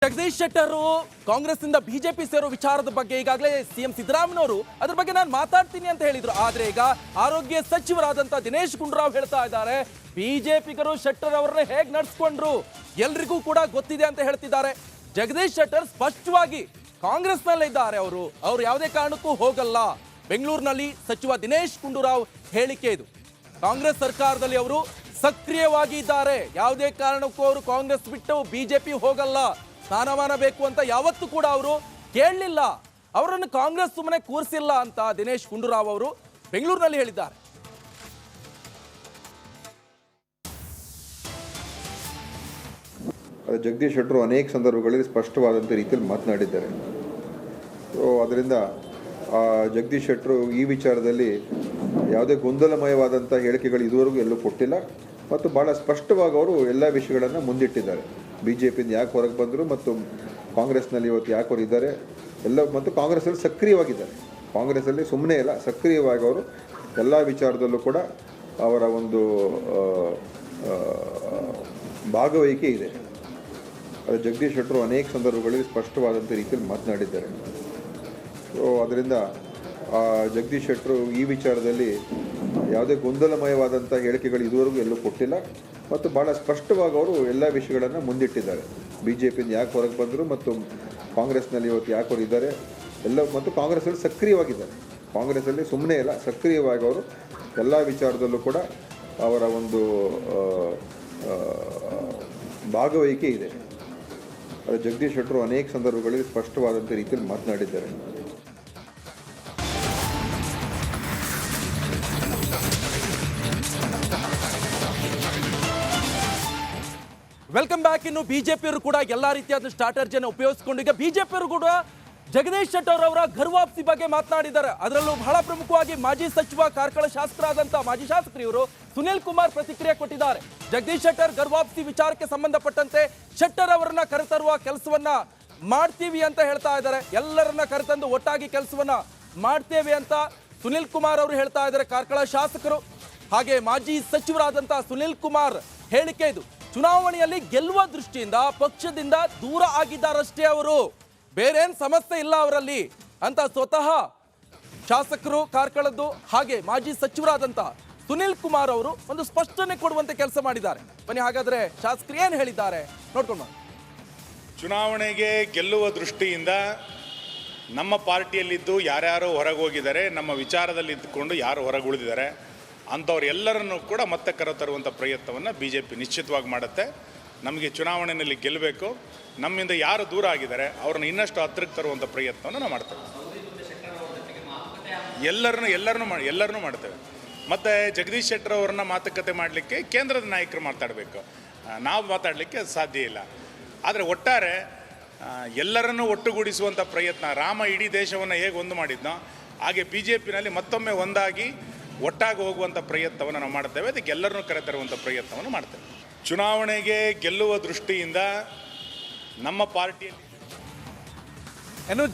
ಜಗದೀಶ್ ಶೆಟ್ಟರ್ ಕಾಂಗ್ರೆಸ್ ನಿಂದ ಬಿಜೆಪಿ ಸೇರೋ ವಿಚಾರದ ಬಗ್ಗೆ ಈಗಾಗಲೇ ಸಿಎಂ ಸಿದ್ದರಾಮಯ್ಯನವರು ಅದ್ರ ಬಗ್ಗೆ ನಾನು ಮಾತಾಡ್ತೀನಿ ಅಂತ ಹೇಳಿದ್ರು. ಆದ್ರೆ ಈಗ ಆರೋಗ್ಯ ಸಚಿವರಾದಂತ ದಿನೇಶ್ ಗುಂಡೂರಾವ್ ಹೇಳ್ತಾ ಇದ್ದಾರೆ, ಬಿಜೆಪಿಗರು ಶೆಟ್ಟರ್ ಅವರನ್ನ ಹೇಗೆ ನಡೆಸ್ಕೊಂಡ್ರು ಎಲ್ರಿಗೂ ಕೂಡ ಗೊತ್ತಿದೆ ಅಂತ ಹೇಳ್ತಿದ್ದಾರೆ. ಜಗದೀಶ್ ಶೆಟ್ಟರ್ ಸ್ಪಷ್ಟವಾಗಿ ಕಾಂಗ್ರೆಸ್ ನಲ್ಲೇ ಇದ್ದಾರೆ. ಅವರು ಯಾವುದೇ ಕಾರಣಕ್ಕೂ ಹೋಗಲ್ಲ. ಬೆಂಗಳೂರಿನಲ್ಲಿ ಸಚಿವ ದಿನೇಶ್ ಗುಂಡೂರಾವ್ ಹೇಳಿಕೆ ಇದು. ಕಾಂಗ್ರೆಸ್ ಸರ್ಕಾರದಲ್ಲಿ ಅವರು ಸಕ್ರಿಯವಾಗಿ ಇದ್ದಾರೆ. ಯಾವುದೇ ಕಾರಣಕ್ಕೂ ಅವರು ಕಾಂಗ್ರೆಸ್ ಬಿಟ್ಟು ಬಿಜೆಪಿ ಹೋಗಲ್ಲ. ಸ್ಥಾನಮಾನ ಬೇಕು ಅಂತ ಯಾವತ್ತೂ ಕೂಡ ಅವರು ಕೇಳಲಿಲ್ಲ. ಅವರನ್ನು ಕಾಂಗ್ರೆಸ್ ಸುಮ್ಮನೆ ಕೂರಿಸಿಲ್ಲ ಅಂತ ದಿನೇಶ್ ಗುಂಡೂರಾವ್ ಅವರು ಬೆಂಗಳೂರಿನಲ್ಲಿ ಹೇಳಿದ್ದಾರೆ. ಜಗದೀಶ್ ಶೆಟ್ಟರು ಅನೇಕ ಸಂದರ್ಭಗಳಲ್ಲಿ ಸ್ಪಷ್ಟವಾದಂಥ ರೀತಿಯಲ್ಲಿ ಮಾತನಾಡಿದ್ದಾರೆ. ಸೊ ಅದರಿಂದ ಜಗದೀಶ್ ಶೆಟ್ಟರು ಈ ವಿಚಾರದಲ್ಲಿ ಯಾವುದೇ ಗೊಂದಲಮಯವಾದಂಥ ಹೇಳಿಕೆಗಳು ಇದುವರೆಗೂ ಎಲ್ಲೂ ಕೊಟ್ಟಿಲ್ಲ ಮತ್ತು ಭಾಳ ಸ್ಪಷ್ಟವಾಗಿ ಅವರು ಎಲ್ಲ ವಿಷಯಗಳನ್ನು ಮುಂದಿಟ್ಟಿದ್ದಾರೆ. ಬಿ ಜೆ ಪಿಯಿಂದ ಯಾಕೆ ಹೊರಗೆ ಬಂದರು ಮತ್ತು ಕಾಂಗ್ರೆಸ್ನಲ್ಲಿ ಇವತ್ತು ಯಾಕೆ ಅವರು ಇದ್ದಾರೆ ಎಲ್ಲ, ಮತ್ತು ಕಾಂಗ್ರೆಸ್ಸಲ್ಲಿ ಸಕ್ರಿಯವಾಗಿದ್ದಾರೆ. ಕಾಂಗ್ರೆಸ್ಸಲ್ಲಿ ಸುಮ್ಮನೆ ಇಲ್ಲ, ಸಕ್ರಿಯವಾಗಿ ಅವರು ಎಲ್ಲ ವಿಚಾರದಲ್ಲೂ ಕೂಡ ಅವರ ಒಂದು ಭಾಗವಹಿಕೆ ಇದೆ. ಅದು ಜಗದೀಶ್ ಶೆಟ್ಟರು ಅನೇಕ ಸಂದರ್ಭಗಳಲ್ಲಿ ಸ್ಪಷ್ಟವಾದಂಥ ರೀತಿಯಲ್ಲಿ ಮಾತನಾಡಿದ್ದಾರೆ. ಸೊ ಅದರಿಂದ ಜಗದೀಶ್ ಶೆಟ್ಟರು ಈ ವಿಚಾರದಲ್ಲಿ ಯಾವುದೇ ಗೊಂದಲಮಯವಾದಂಥ ಹೇಳಿಕೆಗಳು ಇದುವರೆಗೂ ಎಲ್ಲೂ ಕೊಟ್ಟಿಲ್ಲ ಮತ್ತು ಭಾಳ ಸ್ಪಷ್ಟವಾಗಿ ಅವರು ಎಲ್ಲ ವಿಷಯಗಳನ್ನು ಮುಂದಿಟ್ಟಿದ್ದಾರೆ. ಬಿ ಜೆ ಪಿಯಿಂದ ಯಾಕೆ ಹೊರಗೆ ಬಂದರು ಮತ್ತು ಕಾಂಗ್ರೆಸ್ನಲ್ಲಿ ಇವತ್ತು ಯಾಕೆ ಅವರು ಇದ್ದಾರೆ ಎಲ್ಲ, ಮತ್ತು ಕಾಂಗ್ರೆಸ್ಸಲ್ಲಿ ಸಕ್ರಿಯವಾಗಿದ್ದಾರೆ. ಕಾಂಗ್ರೆಸ್ಸಲ್ಲಿ ಸುಮ್ಮನೆ ಇಲ್ಲ, ಸಕ್ರಿಯವಾಗಿ ಅವರು ಎಲ್ಲ ವಿಚಾರದಲ್ಲೂ ಕೂಡ ಅವರ ಒಂದು ಭಾಗವಹಿಕೆ ಇದೆ. ಅದು ಜಗದೀಶ್ ಶೆಟ್ಟರು ಅನೇಕ ಸಂದರ್ಭಗಳಲ್ಲಿ ಸ್ಪಷ್ಟವಾದಂಥ ರೀತಿಯಲ್ಲಿ ಮಾತನಾಡಿದ್ದಾರೆ. Welcome back. ಇನ್ನು ಬಿಜೆಪಿಯವರು ಕೂಡ ಎಲ್ಲಾ ರೀತಿಯಾದ ಸ್ಟ್ರಾಟಜಿಯನ್ನು ಉಪಯೋಗಿಸಿಕೊಂಡು ಈಗ ಬಿಜೆಪಿಯವರು ಕೂಡ ಜಗದೀಶ್ ಶೆಟ್ಟರ್ ಅವರ ಘರ್ವಾಪ್ಸಿ ಬಗ್ಗೆ ಮಾತನಾಡಿದ್ದಾರೆ. ಅದರಲ್ಲೂ ಬಹಳ ಪ್ರಮುಖವಾಗಿ ಮಾಜಿ ಸಚಿವ ಕಾರ್ಕಳ ಶಾಸಕರಾದಂತಹ ಮಾಜಿ ಶಾಸಕರು ಇವರು ಸುನಿಲ್ ಕುಮಾರ್ ಪ್ರತಿಕ್ರಿಯೆ ಕೊಟ್ಟಿದ್ದಾರೆ. ಜಗದೀಶ್ ಶೆಟ್ಟರ್ ಘರ್ವಾಪ್ಸಿ ವಿಚಾರಕ್ಕೆ ಸಂಬಂಧಪಟ್ಟಂತೆ ಶೆಟ್ಟರ್ ಅವರನ್ನ ಕರೆತರುವ ಕೆಲಸವನ್ನ ಮಾಡ್ತೀವಿ ಅಂತ ಹೇಳ್ತಾ ಇದ್ದಾರೆ. ಎಲ್ಲರನ್ನ ಕರೆತಂದು ಒಟ್ಟಾಗಿ ಕೆಲಸವನ್ನ ಮಾಡ್ತೇವೆ ಅಂತ ಸುನಿಲ್ ಕುಮಾರ್ ಅವರು ಹೇಳ್ತಾ ಇದ್ದಾರೆ. ಕಾರ್ಕಳ ಶಾಸಕರು ಹಾಗೆ ಮಾಜಿ ಸಚಿವರಾದಂತಹ ಸುನಿಲ್ ಕುಮಾರ್ ಹೇಳಿಕೆ ಇದು. ಚುನಾವಣೆಯಲ್ಲಿ ಗೆಲ್ಲುವ ದೃಷ್ಟಿಯಿಂದ ಪಕ್ಷದಿಂದ ದೂರ ಆಗಿದ್ದಾರಷ್ಟೇ, ಅವರು ಬೇರೇನ್ ಸಮಸ್ಯೆ ಇಲ್ಲ ಅವರಲ್ಲಿ ಅಂತ ಸ್ವತಃ ಶಾಸಕರು ಕಾರ್ಕಳದ್ದು ಹಾಗೆ ಮಾಜಿ ಸಚಿವರಾದಂತ ಸುನಿಲ್ ಕುಮಾರ್ ಅವರು ಒಂದು ಸ್ಪಷ್ಟನೆ ಕೊಡುವಂತೆ ಕೆಲಸ ಮಾಡಿದ್ದಾರೆ. ಬನ್ನಿ ಹಾಗಾದ್ರೆ ಶಾಸಕರು ಏನು ಹೇಳಿದ್ದಾರೆ ನೋಡ್ಕೊಂಡು. ಚುನಾವಣೆಗೆ ಗೆಲ್ಲುವ ದೃಷ್ಟಿಯಿಂದ ನಮ್ಮ ಪಾರ್ಟಿಯಲ್ಲಿದ್ದು ಯಾರ್ಯಾರು ಹೊರಗೆ ಹೋಗಿದ್ದಾರೆ, ನಮ್ಮ ವಿಚಾರದಲ್ಲಿ ಇದ್ದುಕೊಂಡು ಯಾರು ಹೊರಗೆ ಉಳಿದಿದ್ದಾರೆ ಅಂಥವ್ರು ಎಲ್ಲರನ್ನೂ ಕೂಡ ಮತ್ತೆ ಕರೆತರುವಂಥ ಪ್ರಯತ್ನವನ್ನು ಬಿ ಜೆ ಪಿ ನಿಶ್ಚಿತವಾಗಿ ಮಾಡುತ್ತೆ. ನಮಗೆ ಚುನಾವಣೆಯಲ್ಲಿ ಗೆಲ್ಲಬೇಕು, ನಮ್ಮಿಂದ ಯಾರು ದೂರ ಆಗಿದ್ದಾರೆ ಅವ್ರನ್ನ ಇನ್ನಷ್ಟು ಹತ್ತಿರಕ್ಕೆ ತರುವಂಥ ಪ್ರಯತ್ನವನ್ನು ನಾವು ಮಾಡ್ತೇವೆ. ಎಲ್ಲರನ್ನೂ ಮಾಡ್ತೇವೆ. ಮತ್ತು ಜಗದೀಶ್ ಶೆಟ್ಟರ್ ಅವ್ರನ್ನ ಮಾತುಕತೆ ಮಾಡಲಿಕ್ಕೆ ಕೇಂದ್ರದ ನಾಯಕರು ಮಾತಾಡಬೇಕು, ನಾವು ಮಾತಾಡಲಿಕ್ಕೆ ಸಾಧ್ಯ ಇಲ್ಲ. ಆದರೆ ಒಟ್ಟಾರೆ ಎಲ್ಲರನ್ನೂ ಒಟ್ಟುಗೂಡಿಸುವಂಥ ಪ್ರಯತ್ನ, ರಾಮ ಇಡೀ ದೇಶವನ್ನು ಹೇಗೆ ಒಂದು ಮಾಡಿದ್ನೋ ಹಾಗೆ ಬಿ ಜೆ ಪಿನಲ್ಲಿ ಮತ್ತೊಮ್ಮೆ ಒಂದಾಗಿ ಒಟ್ಟಾಗಿ ಹೋಗುವಂಥ ಪ್ರಯತ್ನವನ್ನು ನಾವು ಮಾಡ್ತೇವೆ. ಅದಕ್ಕೆ ಎಲ್ಲರನ್ನೂ ಕರೆತರುವಂಥ ಪ್ರಯತ್ನವನ್ನು ಮಾಡ್ತೇವೆ. ಚುನಾವಣೆಗೆ ಗೆಲ್ಲುವ ದೃಷ್ಟಿಯಿಂದ ನಮ್ಮ ಪಾರ್ಟಿಯಲ್ಲಿ